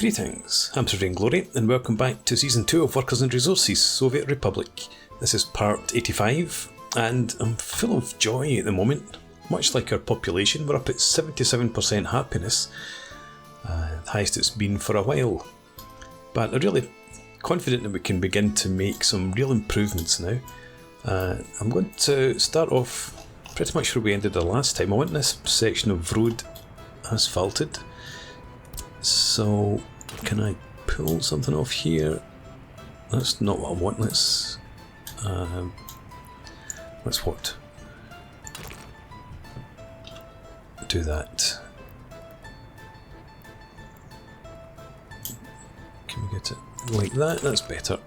Greetings, I'm Sir Glory, and welcome back to Season 2 of Workers and Resources, Soviet Republic. This is part 85, and I'm full of joy at the moment. Much like our population, we're up at 77% happiness, the highest it's been for a while. But I'm really confident that we can begin to make some real improvements now. I'm going to start off pretty much where we ended the last time. I want this section of road asphalted. So, can I pull something off here? That's not what I want. Let's what? Do that. Can we get it like that? That's better.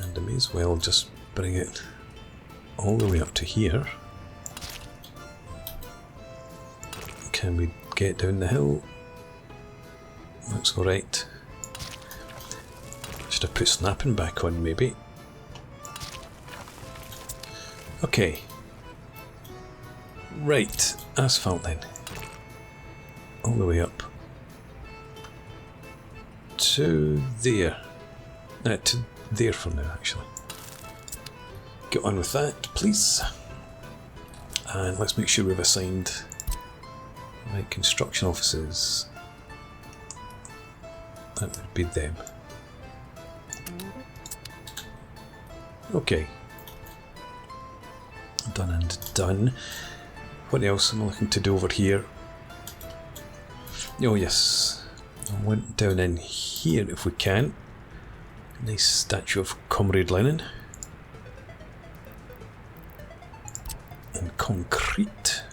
And I may as well just bring it all the way up to here. Can we get down the hill? Looks alright. Should have put snapping back on maybe. Okay. Right, asphalt then. All the way up. To there. To there for now actually. Get on with that please. And let's make sure we've assigned right construction offices. That would be them. Okay. Done and done. What else am I looking to do over here? Oh yes, I went down in here if we can. Nice statue of Comrade Lenin. And concrete.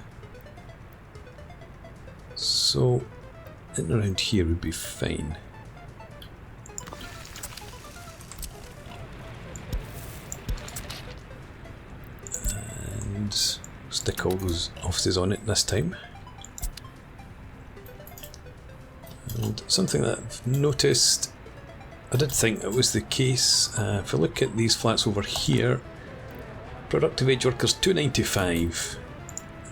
So, in and around here would be fine. And stick all those offices on it this time. And something that I've noticed, I did think it was the case, if I look at these flats over here, productive age workers 295.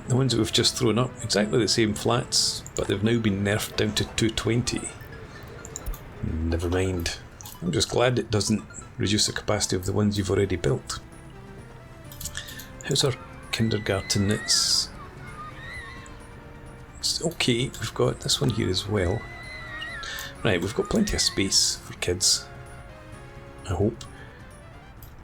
The ones that we've just thrown up, exactly the same flats, but they've now been nerfed down to 220. Never mind. I'm just glad it doesn't reduce the capacity of the ones you've already built. How's our kindergarten? It's okay, we've got this one here as well. Right, we've got plenty of space for kids. I hope.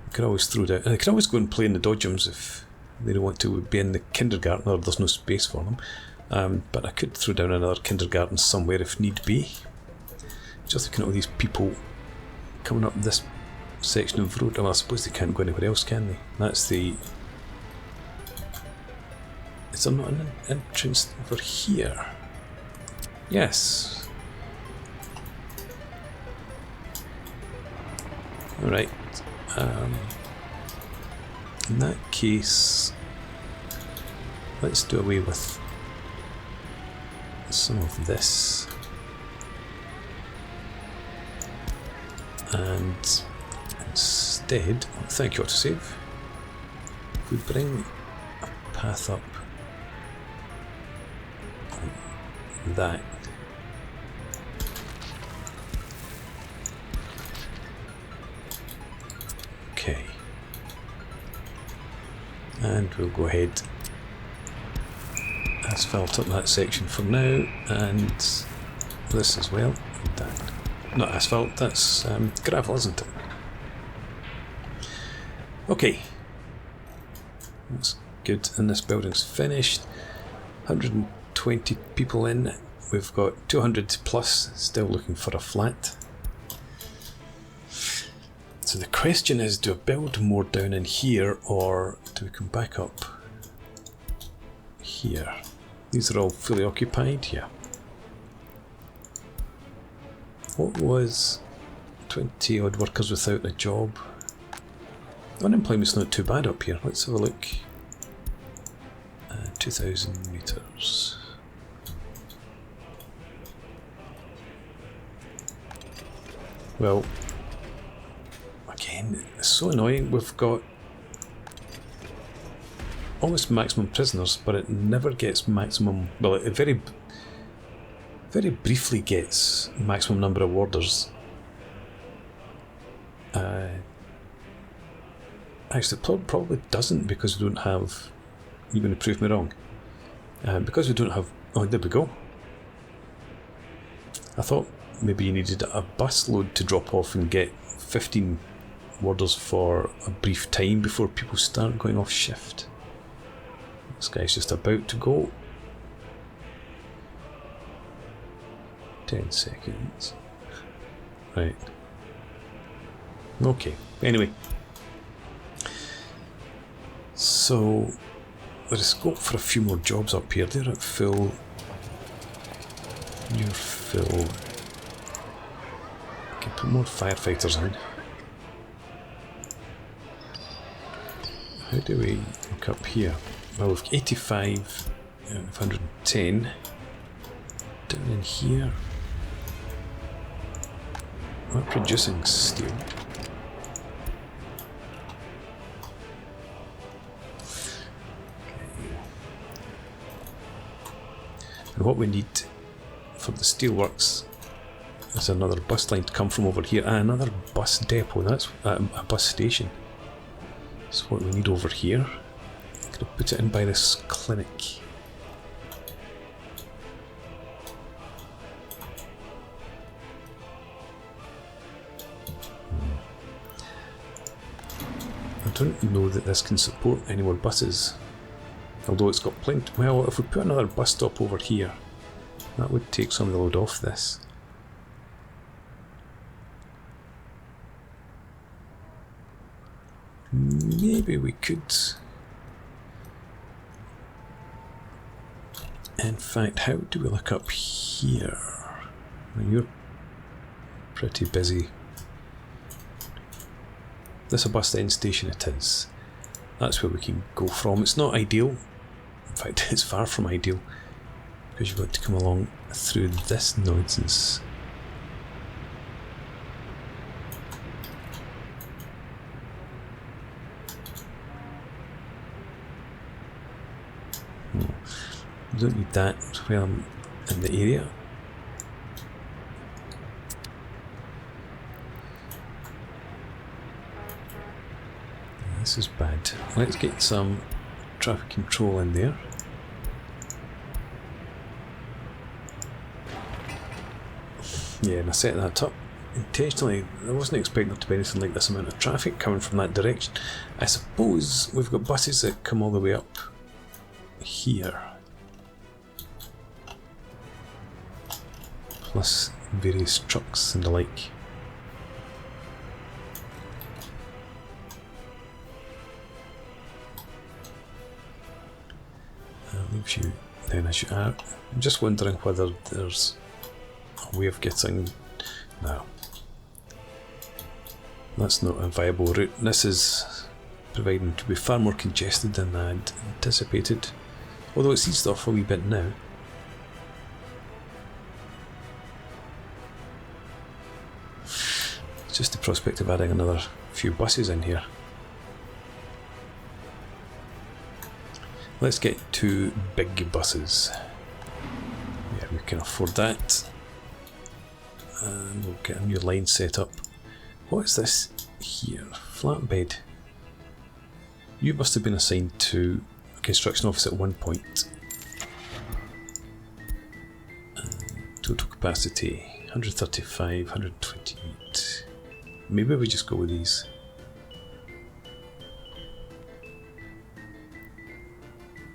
I can always throw down, and I can always go and play in the dodgems if they don't want to be in the kindergarten or there's no space for them. But I could throw down another kindergarten somewhere if need be. Just looking at all these people coming up this section of road. Well, I suppose they can't go anywhere else, can they? That's the... Is there not an entrance over here? Yes. Alright. In that case, let's do away with some of this. And instead, thank you, autosave. If we bring a path up like that. Okay. And we'll go ahead, asphalt up that section for now, and this as well. That, not asphalt, that's gravel, isn't it? Okay, that's good, and this building's finished. 120 people in, we've got 200 plus still looking for a flat. So the question is, do I build more down in here, or do we come back up here? These are all fully occupied, yeah. What was 20 odd workers without a job? Unemployment's not too bad up here. Let's have a look. 2,000 metres. Well, again, it's so annoying. We've got almost maximum prisoners, but it never gets maximum. Well, it very briefly gets maximum number of warders. Actually, it probably doesn't, because we don't have. You're going to prove me wrong. Because we don't have. Oh, there we go. I thought maybe you needed a bus load to drop off and get 15 warders for a brief time before people start going off shift. This guy's just about to go. 10 seconds. Right. Okay. Anyway. So there is scope for a few more jobs up here. They're at full. You're full. Okay, put more firefighters in. How do we look up here? Well, we've got 85 out of 110. Down in here. We're producing steel. And what we need for the steelworks is another bus line to come from over here. Ah, another bus depot. That's a bus station. That's what we need over here. I'm going to put it in by this clinic. I don't know that this can support any more buses. Although it's got plenty. Well, if we put another bus stop over here, that would take some of the load off this. Maybe we could. In fact, how do we look up here? Well, you're pretty busy. This is a bus end station, it is. That's where we can go from. It's not ideal. In fact, it's far from ideal, because you've got to come along through this nonsense. I don't need that while I'm in the area. This is bad. Let's get some traffic control in there. Yeah, and I set that up intentionally. I wasn't expecting there to be anything like this amount of traffic coming from that direction. I suppose we've got buses that come all the way up here, plus various trucks and the like. That leaves you then as you are. I'm just wondering whether there's a way of getting. No, that's not a viable route. This is proving to be far more congested than I'd anticipated, although it's eased off a wee bit now. It's just the prospect of adding another few buses in here. Let's get 2 big buses. Yeah, we can afford that. And we'll get a new line set up. What is this here? Flatbed. You must have been assigned to a construction office at one point. Total capacity 135, 128. Maybe we just go with these.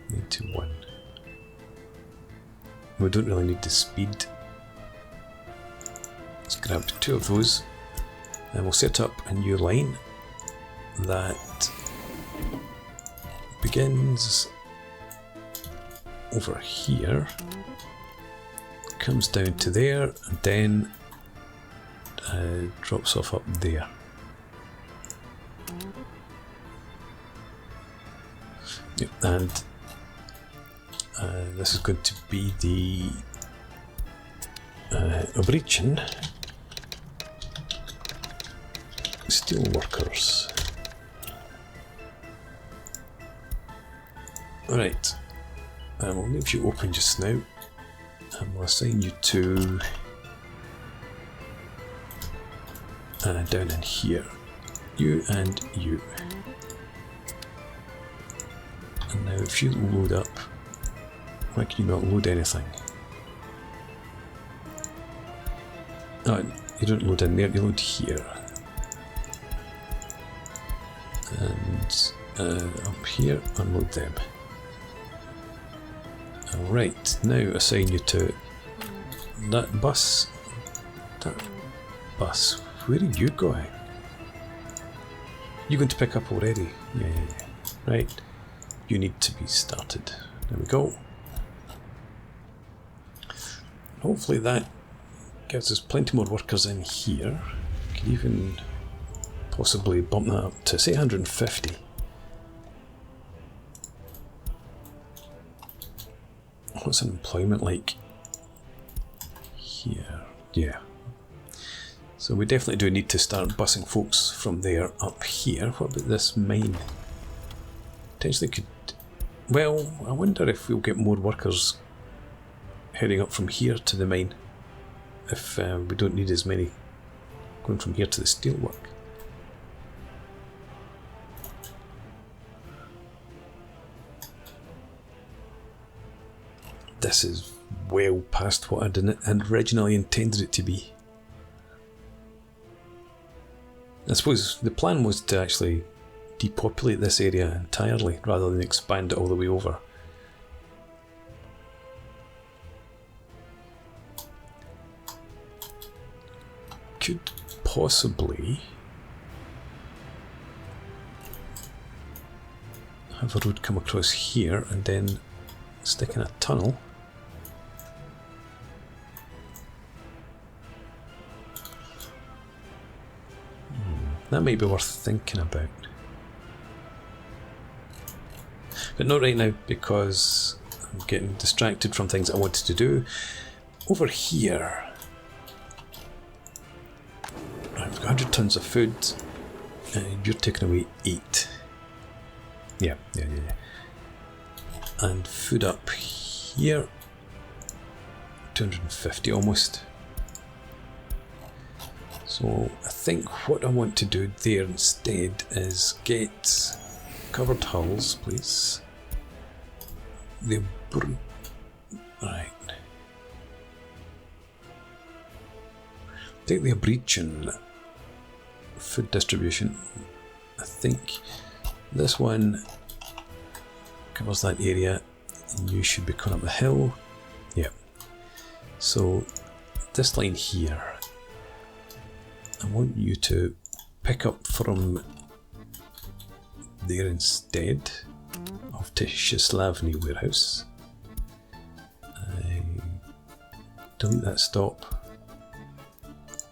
Need to 1. We don't really need the speed. Let's grab 2 of those, and we'll set up a new line that begins over here, comes down to there, and then drops off up there. Yep, and this is going to be the Operation Steelworkers. Right, we'll leave you open just now, and we'll assign you to down in here, you and you. And now if you load up, why can you not load anything? Oh, you don't load in there, you load here. And up here, unload them. Alright, now assign you to that bus. That bus. Where are you going? You're going to pick up already? Yeah. Right. You need to be started. There we go. Hopefully that gives us plenty more workers in here. We can even possibly bump that up to say 150. What's unemployment like here? Yeah. So we definitely do need to start busing folks from there up here. What about this mine? Potentially could... Well, I wonder if we'll get more workers heading up from here to the mine. If we don't need as many going from here to the steelwork. This is well past what I'd originally intended it to be. I suppose the plan was to actually depopulate this area entirely rather than expand it all the way over. Could possibly have a road come across here and then stick in a tunnel. That might be worth thinking about. But not right now, because I'm getting distracted from things I wanted to do. Over here, I've got 100 tons of food, and you're taking away 8. Yeah. And food up here, 250 almost. So I think what I want to do there instead is get covered hulls, please. Right. Take the Abridging food distribution. I think this one covers that area, and you should be coming up the hill. Yep. So this line here, I want you to pick up from there instead of Tshcheslavnyy warehouse. Delete that stop.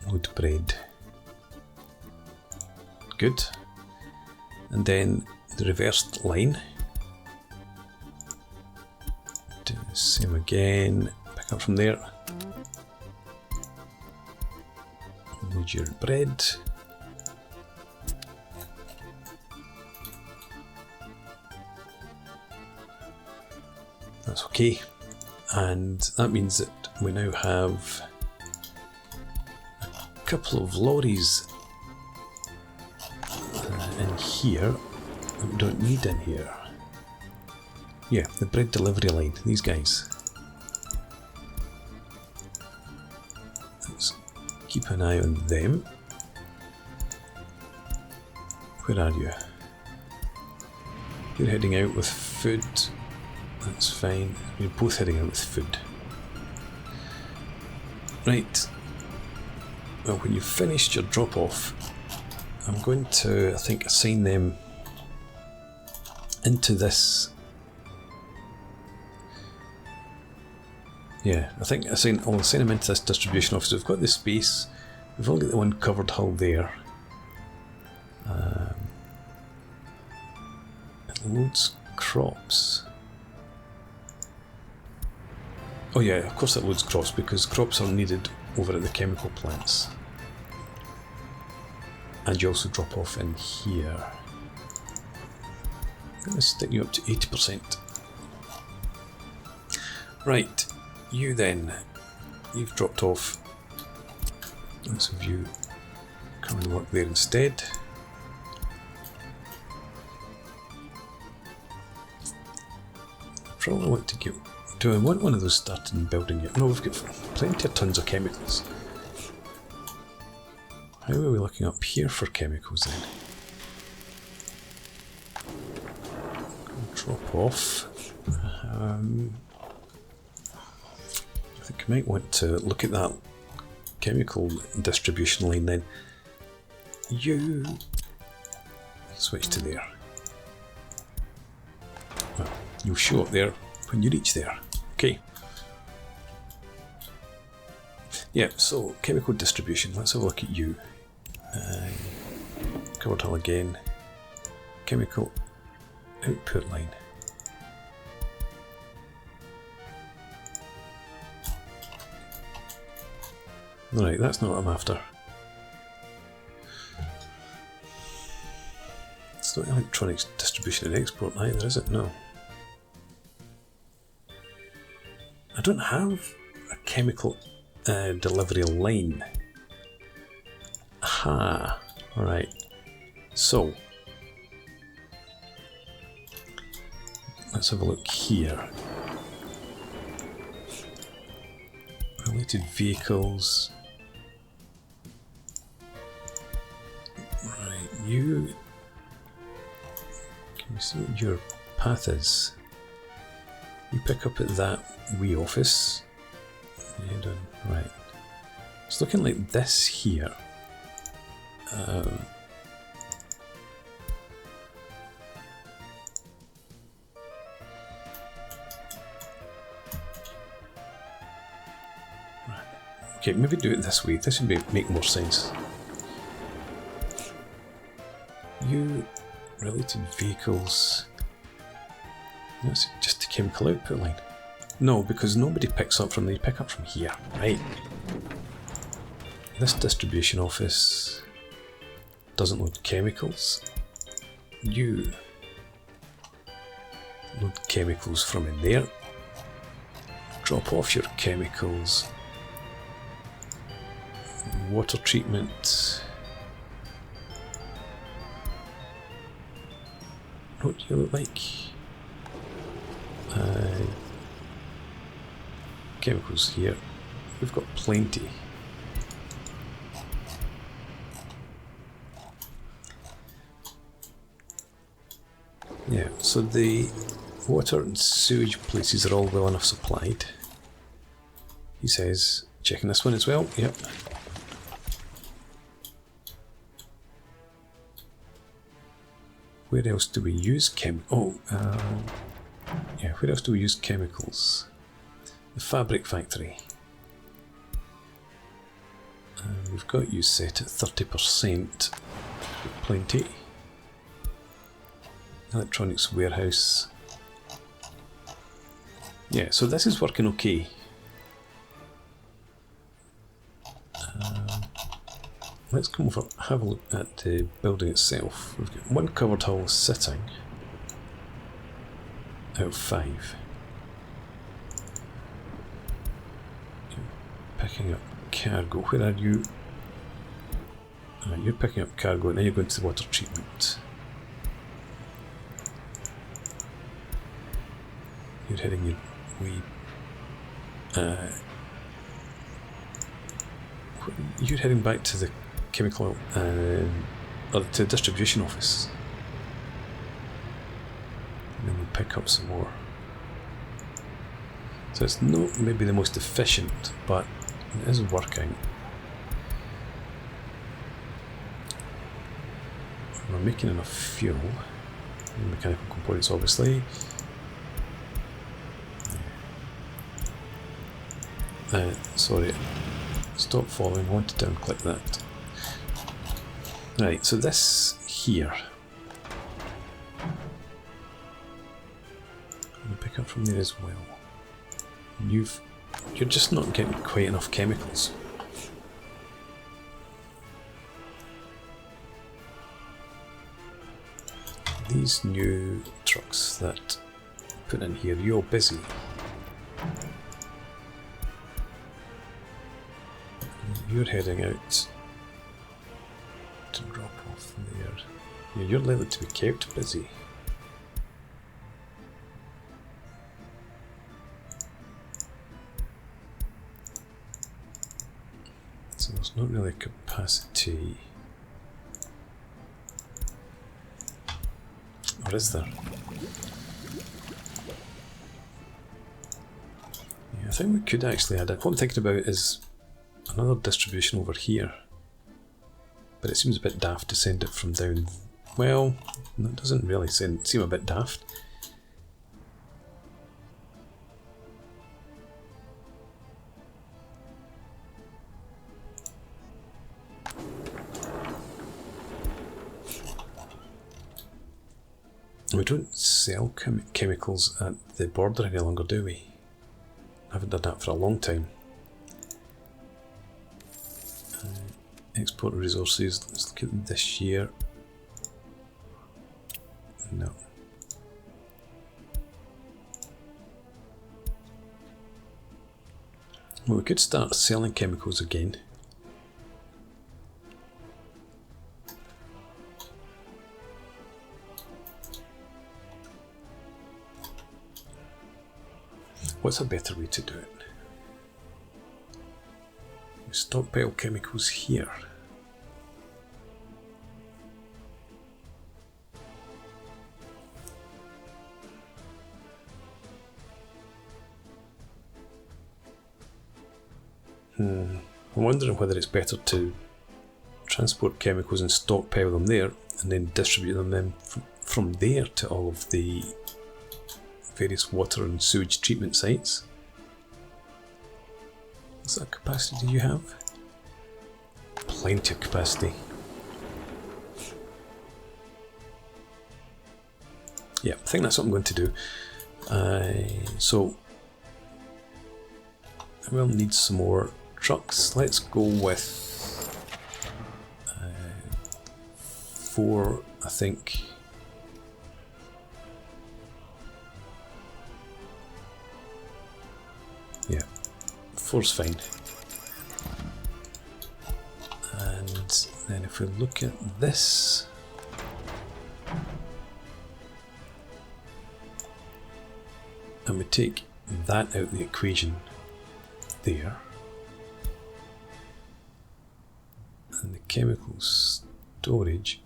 Load bread. Good. And then the reversed line. Do the same again. Pick up from there. Load your bread. That's okay. And that means that we now have a couple of lorries in here that we don't need in here. Yeah, the bread delivery line, these guys. Let's keep an eye on them. Where are you? You're heading out with food. That's fine. We're both heading out with food. Right. Well, when you've finished your drop-off, I'm going to, I think, assign them into this. Yeah, I think I'll assign them into this distribution office. We've got the space. We've only got the one covered hull there. It loads crops. Oh yeah, of course it loads crops, because crops are needed over at the chemical plants. And you also drop off in here. I'm going to stick you up to 80%. Right, you then. You've dropped off. Let's have you come and work there instead. Probably want to get. Do I want one of those started building yet? No, we've got plenty of tons of chemicals. How are we looking up here for chemicals then? Drop off. I think I might want to look at that chemical distribution line then. You switch to there. Well, you'll show up there when you reach there. Okay. Yeah, so chemical distribution. Let's have a look at you. Cover tile again. Chemical output line. Right, that's not what I'm after. It's not electronics distribution and export either, is it? No. I don't have a chemical delivery line. Aha, alright. So, let's have a look here. Related vehicles. Right, you... Can we see what your path is? You pick up at that wee office. Head on, right. It's looking like this here. Okay, maybe do it this way. This would make more sense. You related vehicles. That's just a chemical output line. No, because nobody picks up from there. You pick up from here, right? This distribution office doesn't load chemicals. You load chemicals from in there. Drop off your chemicals. Water treatment. What do you look like? Chemicals here. We've got plenty. Yeah, so the water and sewage places are all well enough supplied. He says, checking this one as well. Yep. Where else do we use yeah, where else do we use chemicals? The fabric factory. We've got you set at 30%. Plenty. Electronics warehouse. Yeah, so this is working okay. Let's come over, have a look at the building itself. We've got one covered hull sitting out of 5. Picking up cargo. Where are you? You're picking up cargo, now you're going to the water treatment. You're heading your way. You're heading back to the chemical, or to the distribution office. And then we'll pick up some more. So it's not maybe the most efficient, but it is working. We're making enough fuel. Mechanical components, obviously. Sorry, stop following. I want to downclick that. Right, so this here. I'm going to pick up from there as well. You're just not getting quite enough chemicals. These new trucks that put in here, you're busy. you're heading out to drop off there. Yeah, you're likely to be kept busy. So there's not really capacity. Or is there? Yeah, I think we could actually add it. What I'm thinking about is another distribution over here. But it seems a bit daft to send it from down. Well, that doesn't really seem a bit daft. We don't sell chemicals at the border any longer, do we? I haven't done that for a long time. Export resources, let's look at this year. No. Well, we could start selling chemicals again. What's a better way to do it? We stockpile chemicals here. I'm wondering whether it's better to transport chemicals and stockpile them there and then distribute them then from there to all of the various water and sewage treatment sites. What's that capacity do you have? Plenty of capacity. Yeah, I think that's what I'm going to do. So I will need some more trucks. Let's go with 4, I think. Yeah, 4's fine. And then if we look at this, and we take that out of the equation there, and the chemical storage,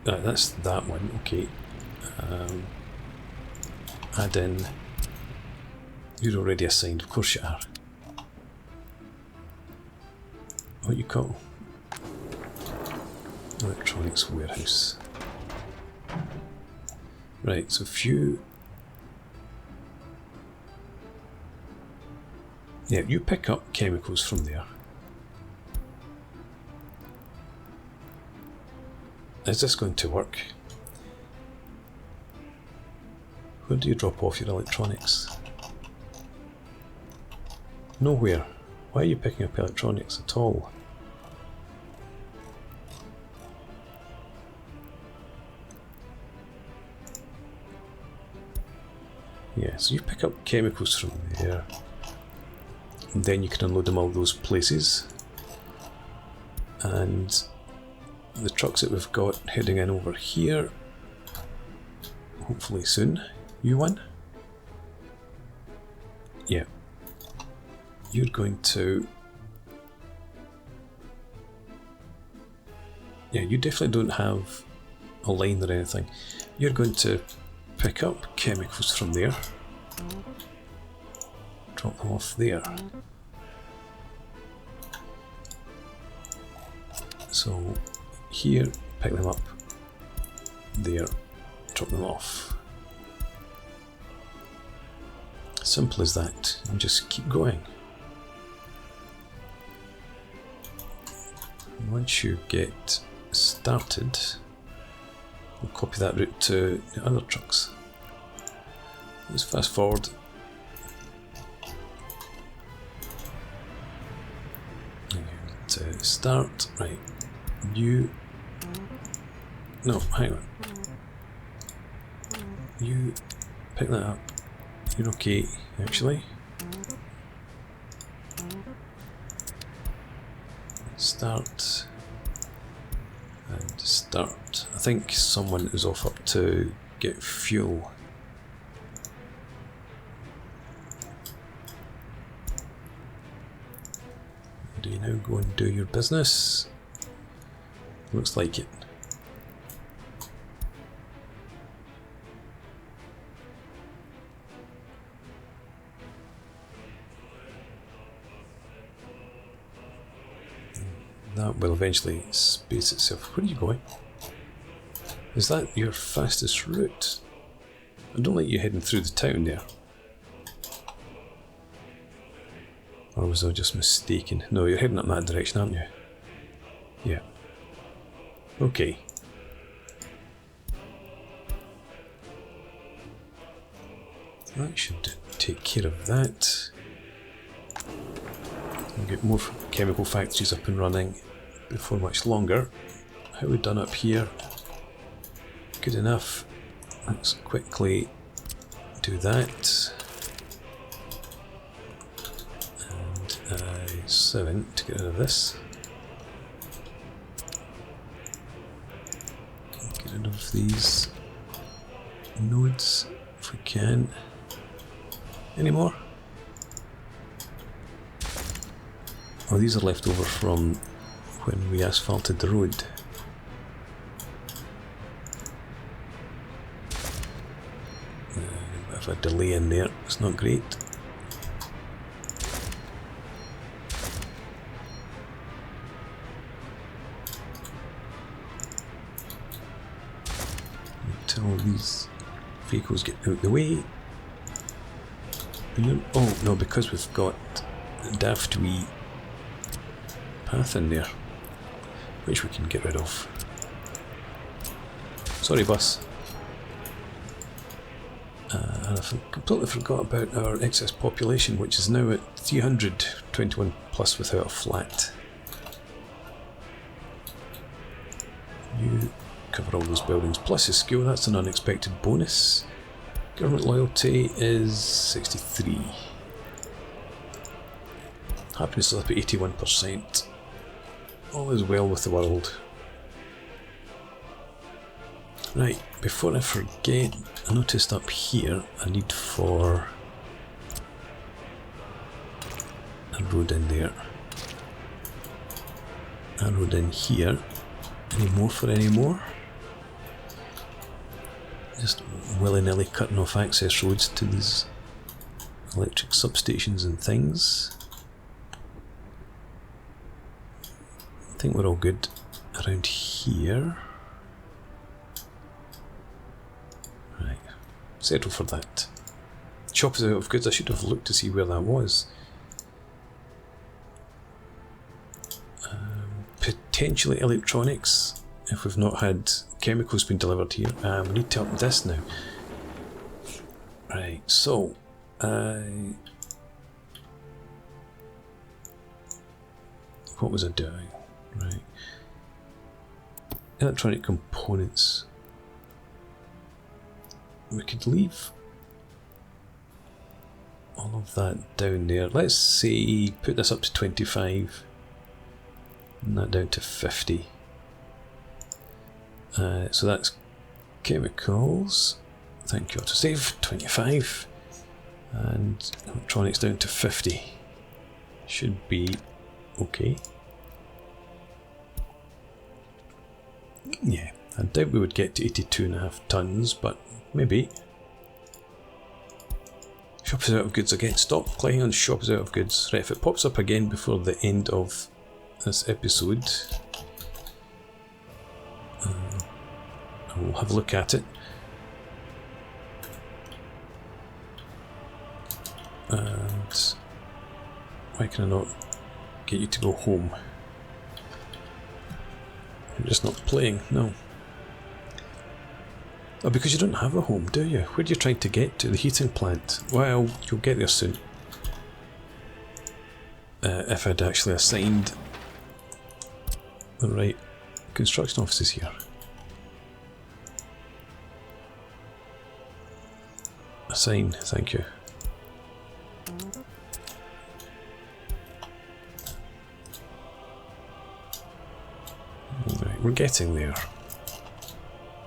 that's that one, okay. Add in, you're already assigned, of course you are. What you call? Electronics warehouse. Right, so if you... Yeah, you pick up chemicals from there. Is this going to work? Where do you drop off your electronics? Nowhere. Why are you picking up electronics at all? Yeah, so you pick up chemicals from there, and then you can unload them all those places. And the trucks that we've got heading in over here, hopefully soon. You one? Yeah. You're going to... Yeah, you definitely don't have a line or anything. You're going to pick up chemicals from there. Drop them off there. So here, pick them up. There, drop them off. Simple as that, and just keep going. Once you get started, we'll copy that route to the other trucks. Let's fast forward. To start, right, you, no, hang on, you pick that up, you're okay, actually, Start. And start. I think someone is off up to get fuel. Do you now go and do your business? Looks like it. That will eventually space itself. Where are you going? Is that your fastest route? I don't like you heading through the town there. Or was I just mistaken? No, you're heading up that direction, aren't you? Yeah. Okay. That should take care of that. We'll get more chemical factories up and running before much longer. How are we done up here? Good enough. Let's quickly do that. And 7 to get rid of this. Get rid of these nodes if we can. Any more? Oh, these are left over from when we asphalted the road. A bit of a delay in there, it's not great. Until these vehicles get out the way. Oh no, because we've got a daft wee path in there, which we can get rid of. Sorry, bus. And I completely forgot about our excess population, which is now at 321 plus without a flat. You cover all those buildings plus a skill, that's an unexpected bonus. Government loyalty is 63. Happiness is up at 81%. All is well with the world. Right, before I forget, I noticed up here a need for a road in there. A road in here. Any more for any more? Just willy-nilly cutting off access roads to these electric substations and things. I think we're all good around here. Right, settle for that. Shop is out of goods. I should have looked to see where that was. Potentially electronics, if we've not had chemicals being delivered here. We need to up this now. Right, so what was I doing? Right, electronic components. We could leave all of that down there. Let's say put this up to 25 and that down to 50. So that's chemicals. Thank you, autosave. 25 and electronics down to 50. Should be okay. Yeah, I doubt we would get to 82.5 tons, but maybe. Shop is out of goods again. Stop clicking on shop is out of goods. Right, if it pops up again before the end of this episode, I'll have a look at it. And why can I not get you to go home? You're just not playing, no. Oh, because you don't have a home, do you? Where are you trying to get to? The heating plant? Well, you'll get there soon. If I'd actually assigned the right construction offices here. Assign, thank you. Right, we're getting there.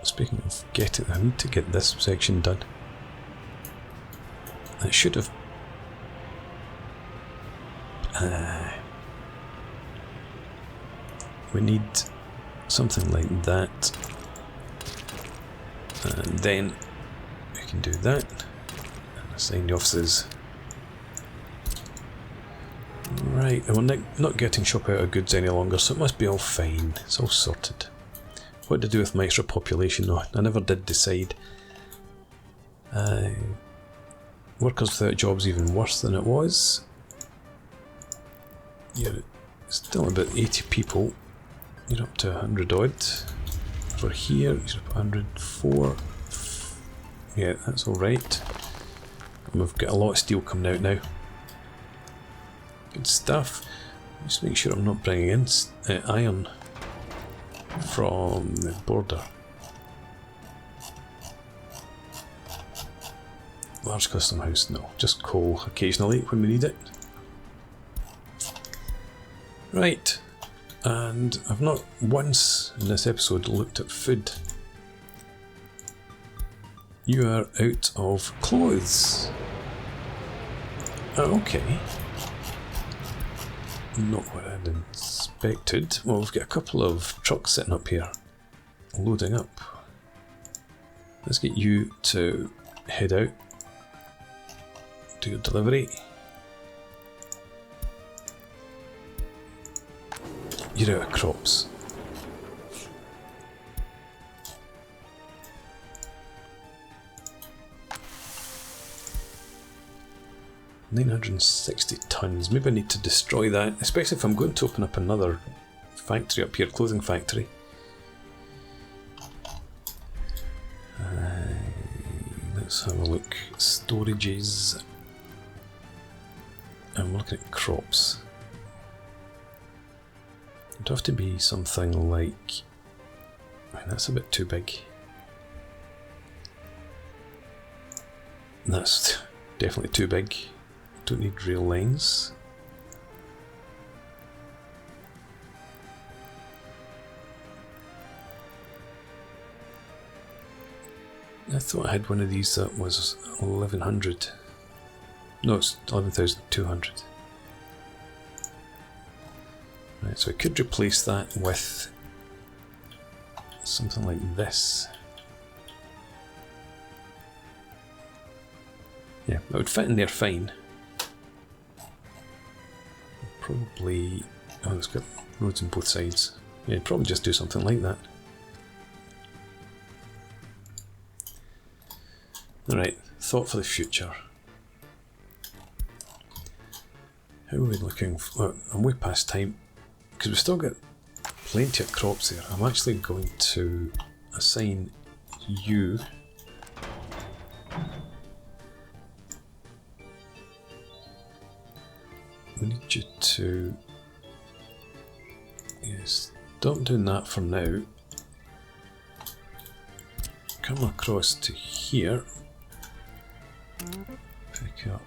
Speaking of getting, I need to get this section done. I should have... we need something like that. And then we can do that. And assign the offices. Right, and we're not getting shop out of goods any longer, so it must be all fine. It's all sorted. What to do with my extra population though? I never did decide. Workers without jobs even worse than it was. You're still about 80 people. You're up to 100 odd. For here, you're up 104. Yeah, that's alright. And we've got a lot of steel coming out now. Good stuff. Just make sure I'm not bringing in iron from the border. Large custom house, no. Just coal occasionally when we need it. Right. And I've not once in this episode looked at food. You are out of clothes. Okay. Not what I'd expected. Well, we've got a couple of trucks sitting up here, loading up. Let's get you to head out, do your delivery. You're out of crops. $960 tons. Maybe I need to destroy that, especially if I'm going to open up another factory up here, clothing factory. Let's have a look. Storages. I'm looking at crops. It'd have to be something like... that's a bit too big. That's definitely too big. Don't need rail lines. I thought I had one of these that was 1100. No, it's 11,200. Right, so I could replace that with something like this. Yeah, that would fit in there fine. Probably... oh, it's got roads on both sides. Yeah, probably just do something like that. Alright, thought for the future. How are we looking for... I'm way past time. Because we've still got plenty of crops there. I'm actually going to assign you... we need you to... yes, stop doing that for now. Come across to here. Pick up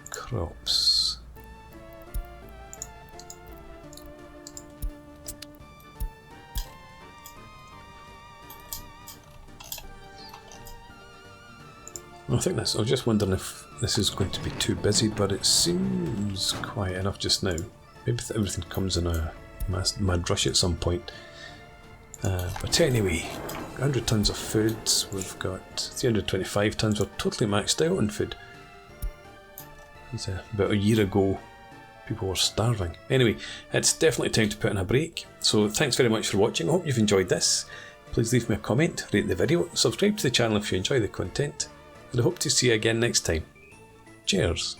crops. I think this, I was just wondering if this is going to be too busy, but it seems quiet enough just now. Maybe everything comes in a mad rush at some point. But anyway, 100 tons of food, we've got 325 tons, we're totally maxed out on food. About a year ago, people were starving. Anyway, it's definitely time to put in a break, so thanks very much for watching. I hope you've enjoyed this. Please leave me a comment, rate the video, subscribe to the channel if you enjoy the content, and I hope to see you again next time. Cheers!